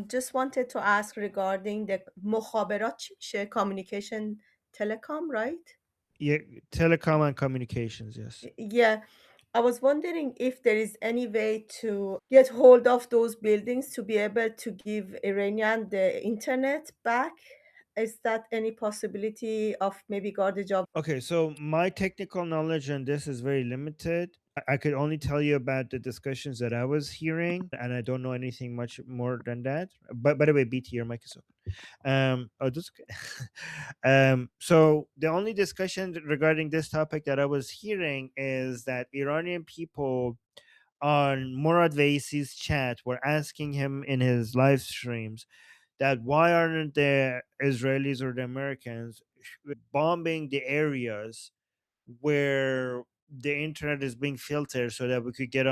Just wanted to ask regarding the مخابرات چی میشه؟ Communication telecom, right? Yeah, telecom and communications. Yes. Yeah, I was wondering if there is any way to get hold of those buildings to be able to give Iranian the internet back. Is that any possibility of maybe got a job? Okay, so my technical knowledge on this is very limited. I could only tell you about the discussions that I was hearing, and I don't know anything much more than that. But by the way, BT, your mic is open. Oh, that's okay. So the only discussion regarding this topic that I was hearing is that Iranian people on Murad Vaisi's chat were asking him in his live streams that why aren't the Israelis or the Americans bombing the areas where the internet is being filtered so that we could get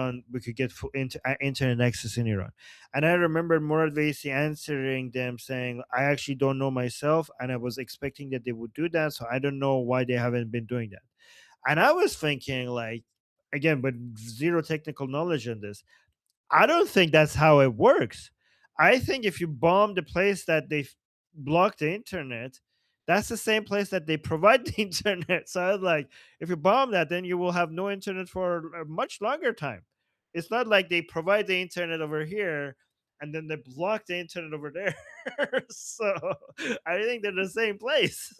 internet access in Iran. And I remember Murad Vaisi answering them saying, I actually don't know myself, and I was expecting that they would do that, so I don't know why they haven't been doing that. And I was thinking, like, again, but zero technical knowledge on this, I don't think that's how it works. I think if you bomb the place that they block the internet, that's the same place that they provide the internet. So I was like, if you bomb that, then you will have no internet for a much longer time. It's not like they provide the internet over here and then they block the internet over there. So I think they're the same place.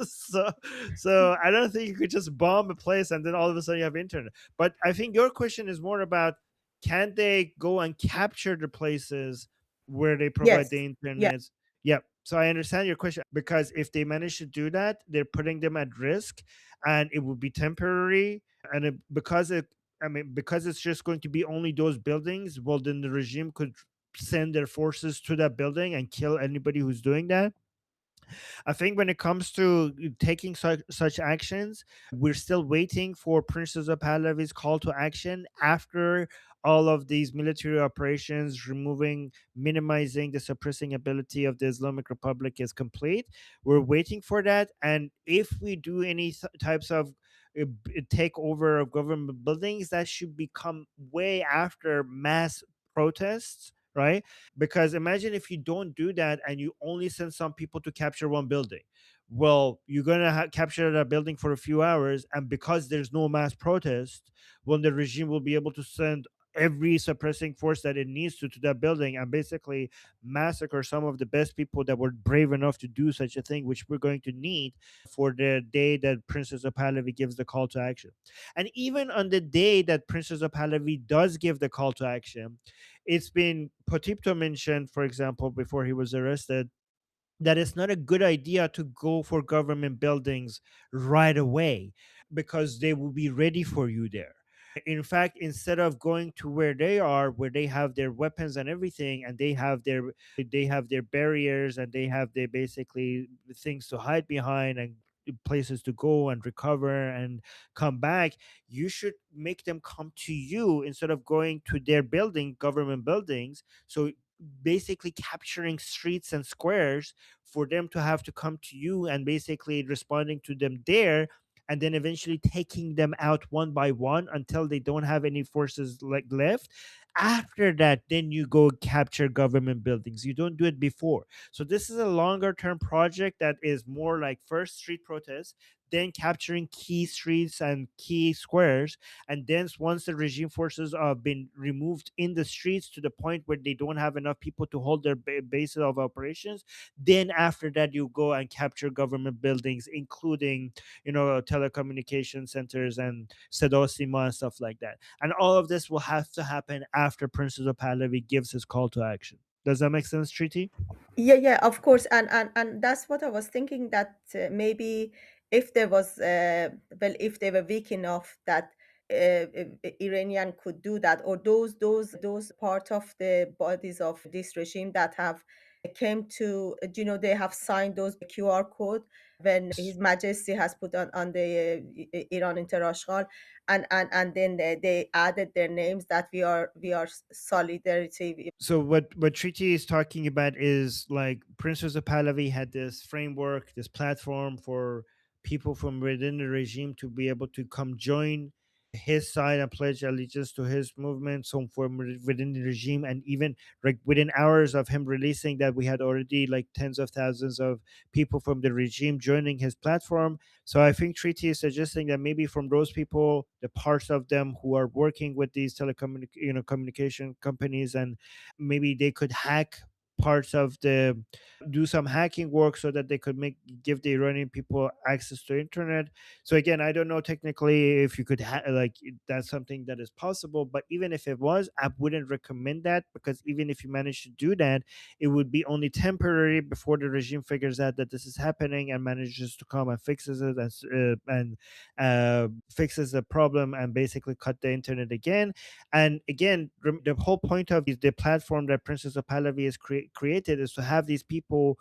So I don't think you could just bomb a place and then all of a sudden you have internet. But I think your question is more about, can they go and capture the places where they provide Yes. the Yeah. internet? Yeah. So I understand your question, because if they manage to do that, they're putting them at risk, and it would be temporary. And because it's just going to be only those buildings, well, then the regime could send their forces to that building and kill anybody who's doing that. I think when it comes to taking such actions, we're still waiting for Prince Reza Pahlavi's call to action after all of these military operations, minimizing the suppressing ability of the Islamic Republic is complete. We're waiting for that. And if we do any types of takeover of government buildings, that should become way after mass protests, right? Because imagine if you don't do that and you only send some people to capture one building. Well, you're going to capture that building for a few hours. And because there's no mass protest, when the regime will be able to send every suppressing force that it needs to that building and basically massacre some of the best people that were brave enough to do such a thing, which we're going to need for the day that Princess of Pahlavi gives the call to action. And even on the day that Princess of Pahlavi does give the call to action, it's been Potipto mentioned, for example, before he was arrested, that it's not a good idea to go for government buildings right away because they will be ready for you there. In fact, instead of going to where they are, where they have their weapons and everything, and they have their barriers, and they have their basically things to hide behind and places to go and recover and come back, you should make them come to you instead of going to their government buildings. So basically capturing streets and squares for them to have to come to you and basically responding to them there, and then eventually taking them out one by one until they don't have any forces like left. After that, then you go capture government buildings. You don't do it before. So this is a longer term project that is more like first street protests, then capturing key streets and key squares, and then once the regime forces have been removed in the streets to the point where they don't have enough people to hold their bases of operations, then after that you go and capture government buildings, including telecommunication centers and Sedosima and stuff like that. And all of this will have to happen after Princess of Pahlavi gives his call to action. Does that make sense, Treaty? Yeah, yeah, of course, and that's what I was thinking, that maybe if there was, well, if they were weak enough that Iranian could do that, or those part of the bodies of this regime that have came to, they have signed those QR code when His Majesty has put on the Iran International, and then they added their names that we are solidarity. So what Treaty is talking about is like Princess of Pahlavi had this framework, this platform for people from within the regime to be able to come join his side and pledge allegiance to his movement. So from within the regime, and even like within hours of him releasing that, we had already like tens of thousands of people from the regime joining his platform. So I think Treaty is suggesting that maybe from those people, the parts of them who are working with these communication companies, and maybe they could hack parts of the do some hacking work so that they could give the Iranian people access to internet. So again, I don't know technically if you could that's something that is possible, but even if it was, I wouldn't recommend that, because even if you manage to do that, it would be only temporary before the regime figures out that this is happening and manages to come and fixes it, and fixes the problem and basically cut the internet again. And again, the whole point of the platform that Princess of Pahlavi has created is to have these people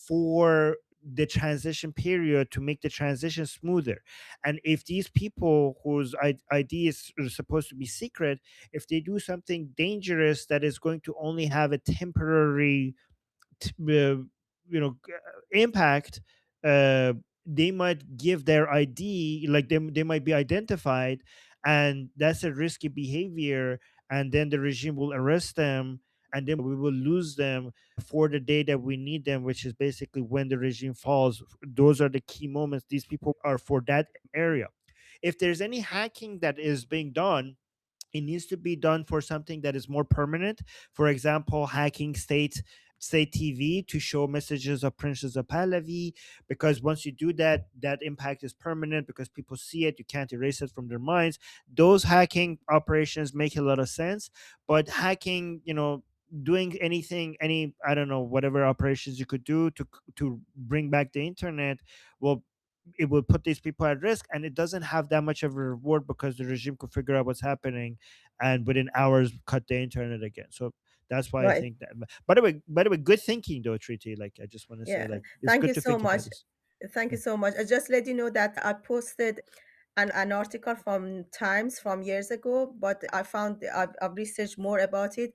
for the transition period, to make the transition smoother. And if these people whose ID is supposed to be secret, if they do something dangerous that is going to only have a temporary impact, uh, they might give their ID, like they might be identified, and that's a risky behavior. And then the regime will arrest them, and then we will lose them for the day that we need them, which is basically when the regime falls. Those are the key moments. These people are for that area. If there's any hacking that is being done, it needs to be done for something that is more permanent. For example, hacking state TV to show messages of Princess of Pahlavi, because once you do that, that impact is permanent because people see it. You can't erase it from their minds. Those hacking operations make a lot of sense, but hacking, doing anything, any, I don't know, whatever operations you could do to bring back the internet, well, it will put these people at risk, and it doesn't have that much of a reward because the regime could figure out what's happening and within hours cut the internet again. So that's why I Right. think that. By the way, good thinking though, Treaty. Like, I just want to say, Yeah. like, it's Thank good you to so think about much. this. Thank you Yeah. so much. I just let you know that I posted an article from Times from years ago, but I found I've researched more about it.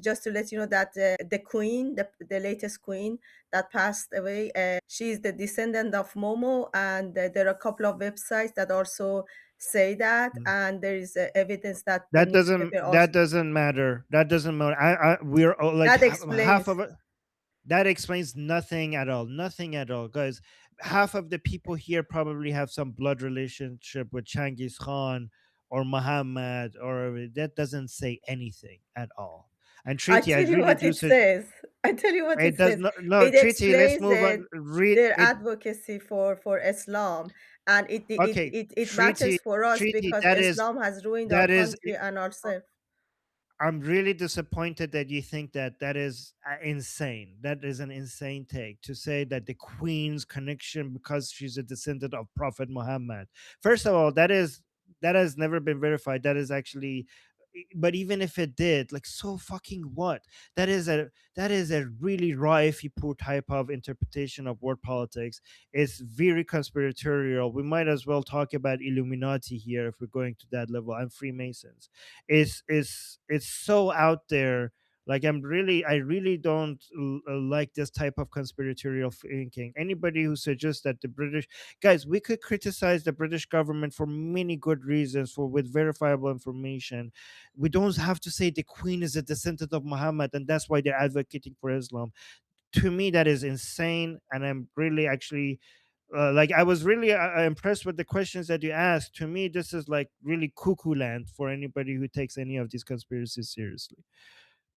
Just to let you know that the queen, the latest queen that passed away, she is the descendant of Momo, and there are a couple of websites that also say that, Mm. and there is evidence that the That doesn't newspaper that also doesn't matter. That doesn't matter. We're all, like, that half explains. of it. That explains nothing at all. Nothing at all, guys. Half of the people here probably have some blood relationship with Changiz Khan or Muhammad, or that doesn't say anything at all. And I Treaty, I tell you really what do it say says. I tell you what it it does says. not. No, It Treaty. Let's explains move on. Read their it. advocacy for Islam, and Okay, it Treaty. matters for us Treaty. because Islam has ruined our That is country and ourselves. I'm really disappointed that you think that that is insane. That is an insane take to say that the queen's connection because she's a descendant of Prophet Muhammad. First of all, that has never been verified. That is actually, but even if it did, like, so fucking what? That is a really rife poor type of interpretation of world politics. It's very conspiratorial. We might as well talk about Illuminati here if we're going to that level, and Freemasons. It's so out there. Like, I really don't like this type of conspiratorial thinking. Anybody who suggests that the British guys, we could criticize the British government for many good reasons, for with verifiable information. We don't have to say the queen is a descendant of Muhammad and that's why they're advocating for Islam. To me, that is insane, and I'm really actually like, I was really impressed with the questions that you asked. To me, this is like really cuckoo land for anybody who takes any of these conspiracies seriously.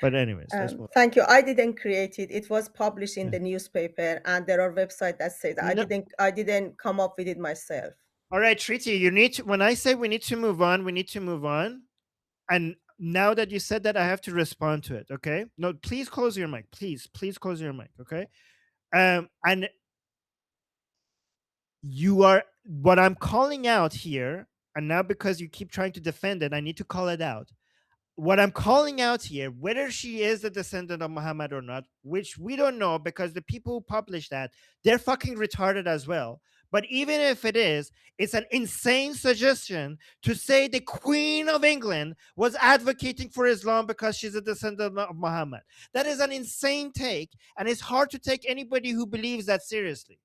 But anyways, let's move. Thank you. I didn't create it. It was published in Yeah. the newspaper, and there are websites that say that. No, I didn't come up with it myself. all right, Treaty. You need to. When I say we need to move on, we need to move on. And now that you said that, I have to respond to it. Okay. No, please close your mic. Please close your mic. Okay. And you are what I'm calling out here, and now because you keep trying to defend it, I need to call it out. What I'm calling out here, whether she is a descendant of Muhammad or not, which we don't know because the people who publish that, they're fucking retarded as well. But even if it is, it's an insane suggestion to say the Queen of England was advocating for Islam because she's a descendant of Muhammad. That is an insane take, and it's hard to take anybody who believes that seriously.